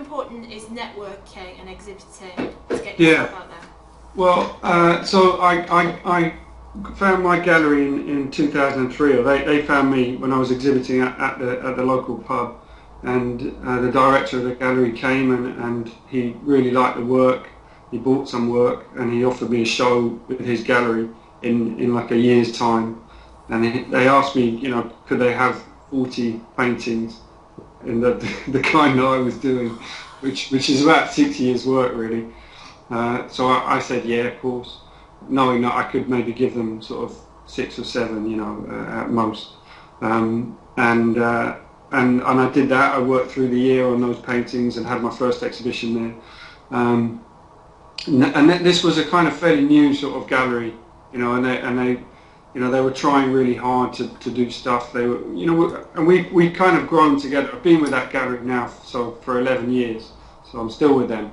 important is networking and exhibiting to get yourself out there? Well, so I found my gallery in 2003, or they found me when I was exhibiting at the local pub, and the director of the gallery came and he really liked the work. He bought some work and he offered me a show with his gallery in like a year's time, and they asked me, you know, could they have 40 paintings in the kind that I was doing, which is about 6 years work really. So I said yeah, of course, knowing that I could maybe give them sort of 6 or 7, you know, at most. And I did that. I worked through the year on those paintings and had my first exhibition there. And this was a kind of fairly new sort of gallery, you know, and they you know, they were trying really hard to do stuff. They were, you know, and we kind of grown together. I've been with that gallery now for 11 years, so I'm still with them.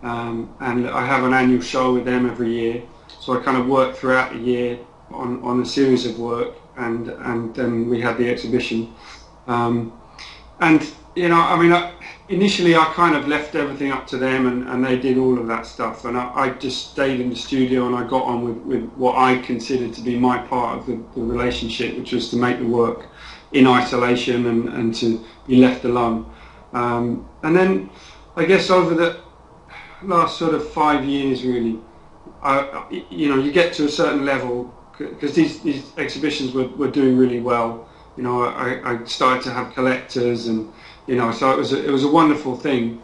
And I have an annual show with them every year. So I kind of work throughout the year on a series of work, and then we had the exhibition. And you know, I mean, initially I kind of left everything up to them, and they did all of that stuff, and I just stayed in the studio and I got on with what I considered to be my part of the relationship, which was to make the work in isolation and to be left alone. And then I guess over the last sort of 5 years really, you know, you get to a certain level, because these exhibitions were doing really well. You know, I started to have collectors, and you know, so it was a wonderful thing.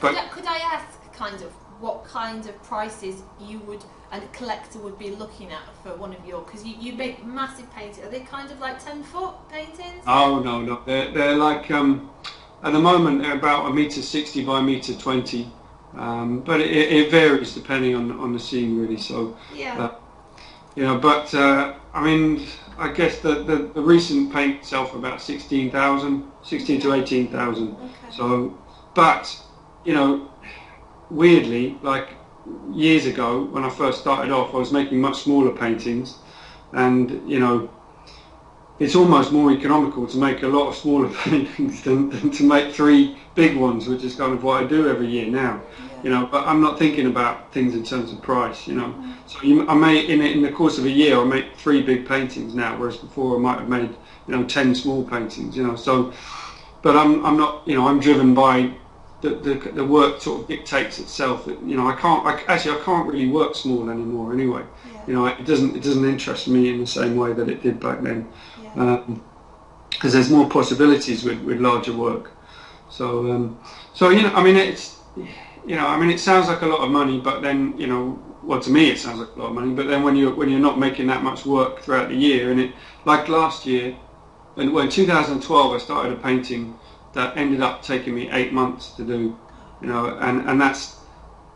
Could I ask kind of what kind of prices you would and a collector would be looking at for one of your, because you make massive paintings. Are they kind of like 10-foot paintings? Oh no, they're like at the moment they're about 1.60 by 1.20 m, but it varies depending on the scene really. So yeah. You know, but I mean, I guess the recent paint itself about 16 to 18,000. Okay. So, but you know, weirdly, like years ago when I first started off, I was making much smaller paintings, and you know, it's almost more economical to make a lot of smaller paintings than to make 3 big ones, which is kind of what I do every year now. Yeah. You know, but I'm not thinking about things in terms of price, you know. So I may, in the course of a year, I make 3 big paintings now, whereas before I might have made, you know, 10 small paintings, you know. So, but I'm not, you know, I'm driven by the work sort of dictates itself. You know, I can't really work small anymore anyway. Yeah. You know, it doesn't interest me in the same way that it did back then, because there's more possibilities with larger work. So you know, I mean, it's, you know, I mean, it sounds like a lot of money, but then, you know, well, to me it sounds like a lot of money, but then when you're not making that much work throughout the year, and it, like last year, when in 2012 I started a painting that ended up taking me 8 months to do, you know, and that's,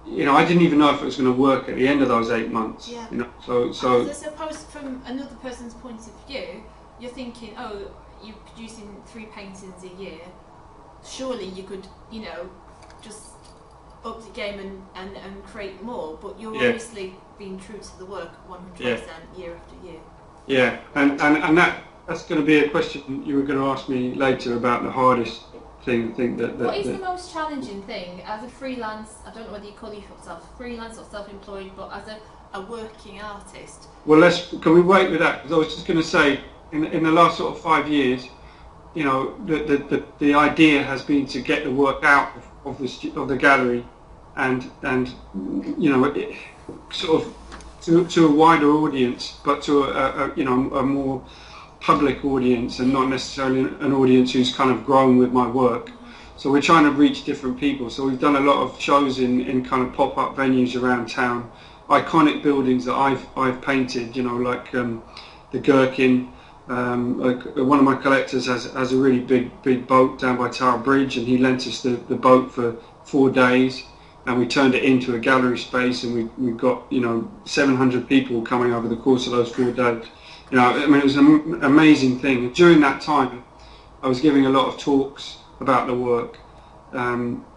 you know, I didn't even know if it was going to work at the end of those 8 months. Yeah. You know, so I suppose from another person's point of view, you're thinking, oh, you're producing 3 paintings a year. Surely you could, you know, just up the game and create more. But you're obviously being true to the work 100% year after year. Yeah, and that's going to be a question you were going to ask me later about the hardest thing. I think that what is the most challenging thing as a freelance? I don't know whether you call yourself freelance or self-employed, but as a working artist. Well, can we wait with that? Because I was just going to say, in the last sort of 5 years, you know, the idea has been to get the work out of the gallery, and you know, sort of to a wider audience, but to a you know, a more public audience, and not necessarily an audience who's kind of grown with my work. So we're trying to reach different people. So we've done a lot of shows in kind of pop-up venues around town, iconic buildings that I've painted. You know, like the Gherkin. Like one of my collectors has a really big boat down by Tower Bridge, and he lent us the boat for 4 days, and we turned it into a gallery space, and we got, you know, 700 people coming over the course of those 4 days. You know, I mean, it was an amazing thing. And during that time, I was giving a lot of talks about the work.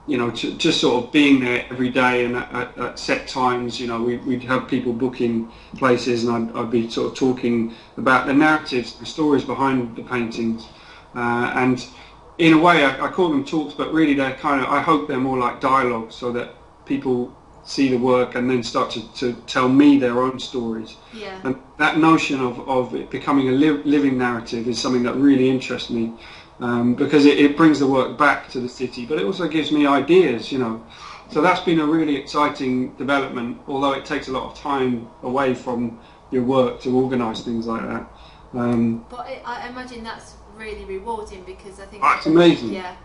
You know, just sort of being there every day and at set times. You know, we'd have people booking places, and I'd be sort of talking about the narratives, the stories behind the paintings, and in a way, I call them talks, but really they're kind of, I hope they're more like dialogues, so that people see the work and then start to tell me their own stories. Yeah. And that notion of it becoming a living narrative is something that really interests me, because it brings the work back to the city, but it also gives me ideas, you know. So that's been a really exciting development, although it takes a lot of time away from your work to organise things like that. But I imagine that's really rewarding, because I think that's amazing. Yeah.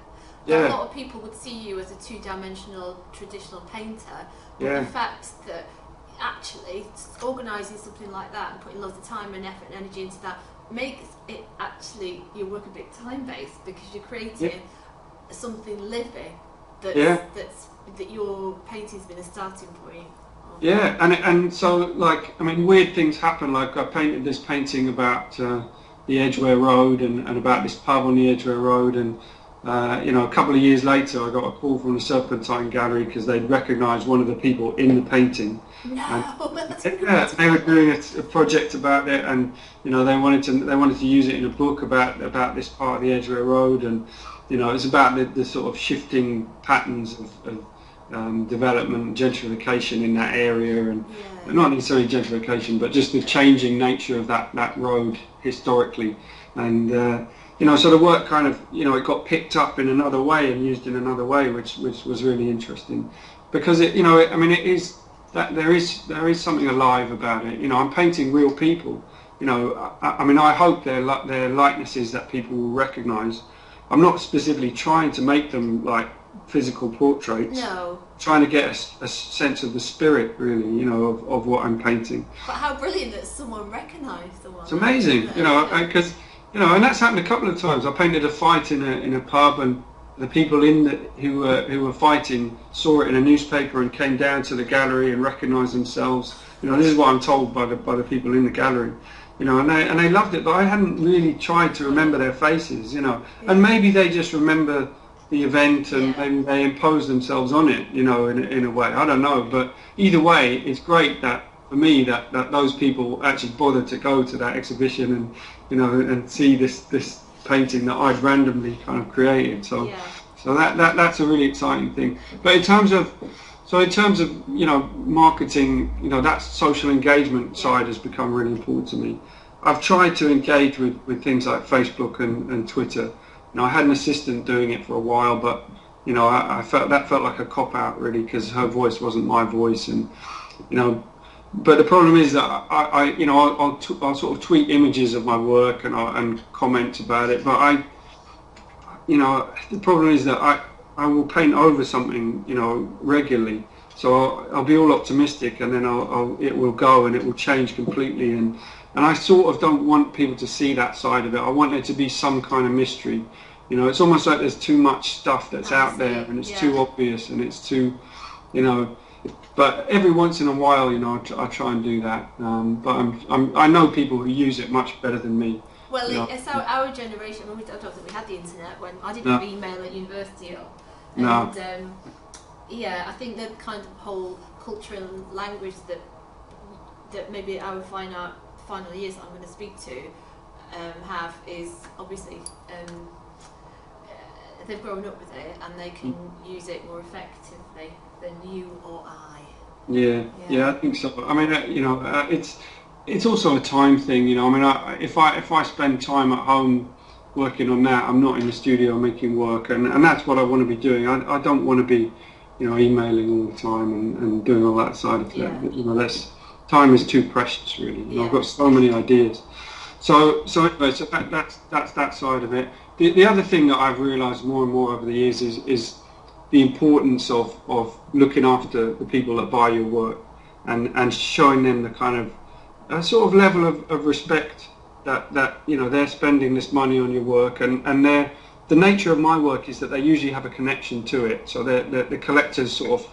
Yeah. A lot of people would see you as a two-dimensional traditional painter, but Yeah. the fact that actually organising something like that and putting lots of time and effort and energy into that makes it actually your work a bit time-based, because you're creating something living that your painting's been a starting point. Yeah, and so, like, I mean, weird things happen. Like, I painted this painting about the Edgware Road and about this pub on the Edgware Road, and you know, a couple of years later, I got a call from the Serpentine Gallery because they'd recognised one of the people in the painting. No, that's yeah, they were doing a project about it, and you know, they wanted to use it in a book about this part of the Edgware Road, and you know, it's about the sort of shifting patterns of development, gentrification in that area, and not necessarily gentrification, but just the changing nature of that road historically. And you know, so the work kind of, you know, it got picked up in another way and used in another way, which was really interesting, because it, you know, I mean, it is that there is something alive about it. You know, I'm painting real people. You know, I mean, I hope they're likenesses that people will recognise. I'm not specifically trying to make them like physical portraits. No. Trying to get a sense of the spirit, really, you know, of what I'm painting. But how brilliant that someone recognised the one. It's amazing, you know, because you know, and that's happened a couple of times. I painted a fight in a pub, and the people who were fighting saw it in a newspaper and came down to the gallery and recognised themselves. You know, this is what I'm told by the people in the gallery. You know, and they loved it, but I hadn't really tried to remember their faces. You know, and maybe they just remember the event, and maybe they impose themselves on it, you know, in a way. I don't know, but either way, it's great that for me that those people actually bothered to go to that exhibition and, you know, and see this painting that I'd randomly kind of created. So that's a really exciting thing. But in terms of you know, marketing, you know, that social engagement side has become really important to me. I've tried to engage with things like Facebook and Twitter. You know, I had an assistant doing it for a while, but you know, I felt like a cop out, really, because her voice wasn't my voice, and you know. But the problem is that I you know, I'll sort of tweet images of my work and comment about it, but you know, the problem is that I will paint over something, you know, regularly. So I'll be all optimistic, and then it will go and it will change completely, and I sort of don't want people to see that side of it. I want there to be some kind of mystery. You know, it's almost like there's too much stuff that's out there, and it's too obvious, and it's too, you know. But every once in a while, you know, I try and do that. But I know people who use it much better than me. Well, you know? It's our generation. I don't think we had the internet when I didn't have email at university. And yeah, I think the kind of whole culture and language that maybe our final years that I'm going to speak to have is obviously they've grown up with it, and they can use it more effectively than you or I. Yeah, I think so. I mean, you know, it's also a time thing. You know, I mean, if I spend time at home working on that, I'm not in the studio making work, and that's what I want to be doing. I don't want to be, you know, emailing all the time and doing all that side of it. You know, time is too precious, really. You know, I've got so many ideas. So anyway, so that's that side of it. The other thing that I've realised more and more over the years is the importance of looking after the people that buy your work, and showing them the kind of a sort of level of respect that you know, they're spending this money on your work, and the nature of my work is that they usually have a connection to it. So the collectors sort of,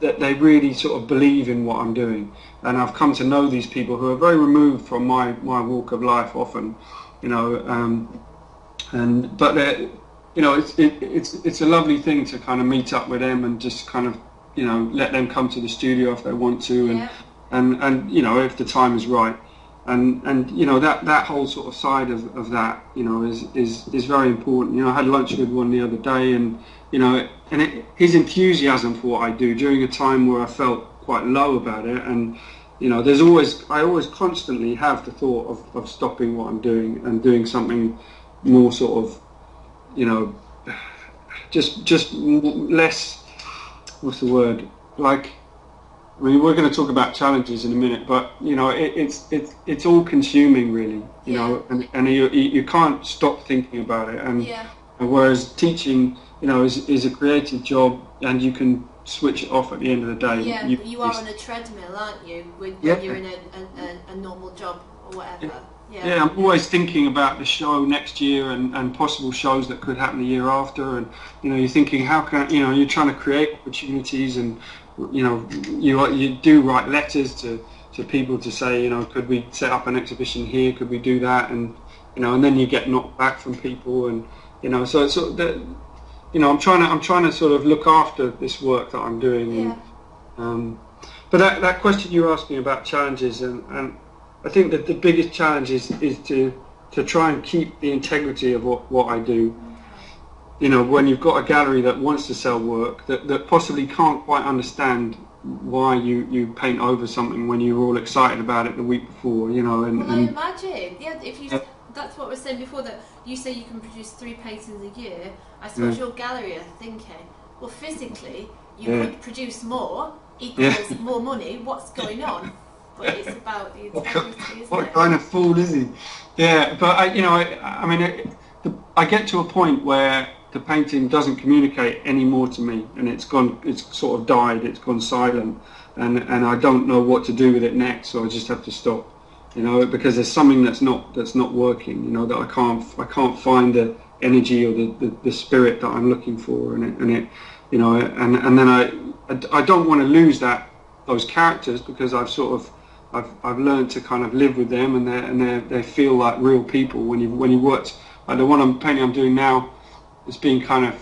that they really sort of believe in what I'm doing, and I've come to know these people who are very removed from my walk of life often, you know, but they're, you know, it's a lovely thing to kind of meet up with them and just kind of, you know, let them come to the studio if they want to, and you know, if the time is right. and you know, that whole sort of side of that, you know, is very important. You know, I had lunch with one the other day, and you know, his enthusiasm for what I do during a time where I felt quite low about it, and you know, I always constantly have the thought of stopping what I'm doing and doing something more sort of, you know, just less, what's the word, like, I mean, we're going to talk about challenges in a minute, but you know, it's all consuming, really. You know, and you can't stop thinking about it. And whereas teaching, you know, is a creative job, and you can switch it off at the end of the day. Yeah, you are on a treadmill, aren't you? When you're in a normal job or whatever. Yeah, I'm always thinking about the show next year and possible shows that could happen the year after, and you know, you're thinking, how can, you know, you're trying to create opportunities, and you know, you do write letters to people to say, you know, could we set up an exhibition here, could we do that, and you know, and then you get knocked back from people, and you know, so it's sort of that, you know, I'm trying to sort of look after this work that I'm doing. And, but that question you asked me about challenges, and I think that the biggest challenge is to try and keep the integrity of what I do. You know, when you've got a gallery that wants to sell work, that possibly can't quite understand why you paint over something when you were all excited about it the week before, you know. And I imagine, if you, that's what we were saying before, that you say you can produce 3 paintings a year. I suppose your gallery are thinking, well, physically you could produce more, equals more money. What's going on? But it's about the integrity, isn't it? What kind of fool is he? Yeah, but I mean, I get to a point where the painting doesn't communicate anymore to me, and it's sort of died, it's gone silent, and I don't know what to do with it next, so I just have to stop, you know, because there's something that's not working, you know, that I can't find the energy or the spirit that I'm looking for, and it you know, and then I don't want to lose those characters, because I've learned to kind of live with them, and they feel like real people when you worked. Like the one I'm doing now, it's been kind of,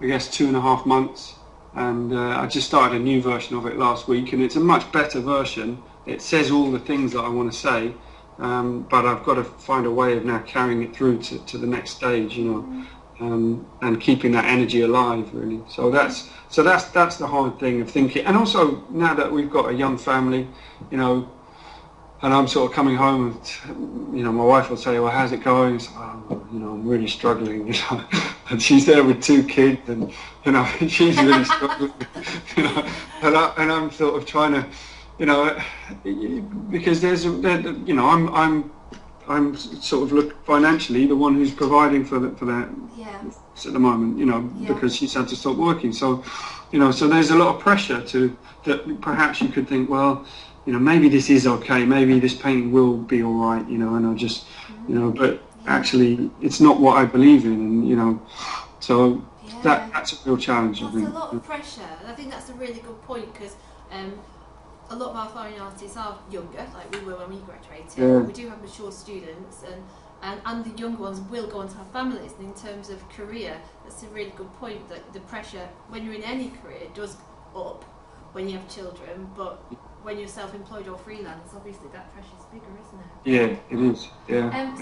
I guess, 2.5 months, and I just started a new version of it last week, and it's a much better version. It says all the things that I want to say, but I've got to find a way of now carrying it through to the next stage, you know, and keeping that energy alive, really. So that's the hard thing of thinking. And also, now that we've got a young family, you know, and I'm sort of coming home, and you know, my wife will say, "Well, how's it going?" It's, "Oh, you know, I'm really struggling," you know, and she's there with 2 kids, and you know, she's really struggling, you know, and I'm sort of trying to, you know, because you know, I'm sort of financially the one who's providing for that at the moment, you know, because she's had to stop working. So, you know, so there's a lot of pressure that perhaps you could think, well, you know, maybe this is okay, maybe this painting will be all right, you know, and I'll just, you know, but actually it's not what I believe in, and you know, so that's a real challenge. That's a lot of pressure, and I think that's a really good point, because a lot of our fine artists are younger, like we were when we graduated. We do have mature students, and the younger ones will go on to have families, and in terms of career, that's a really good point, that the pressure when you're in any career does up when you have children, but when you're self-employed or freelance, obviously that pressure's bigger, isn't it? Yeah, it is. Yeah.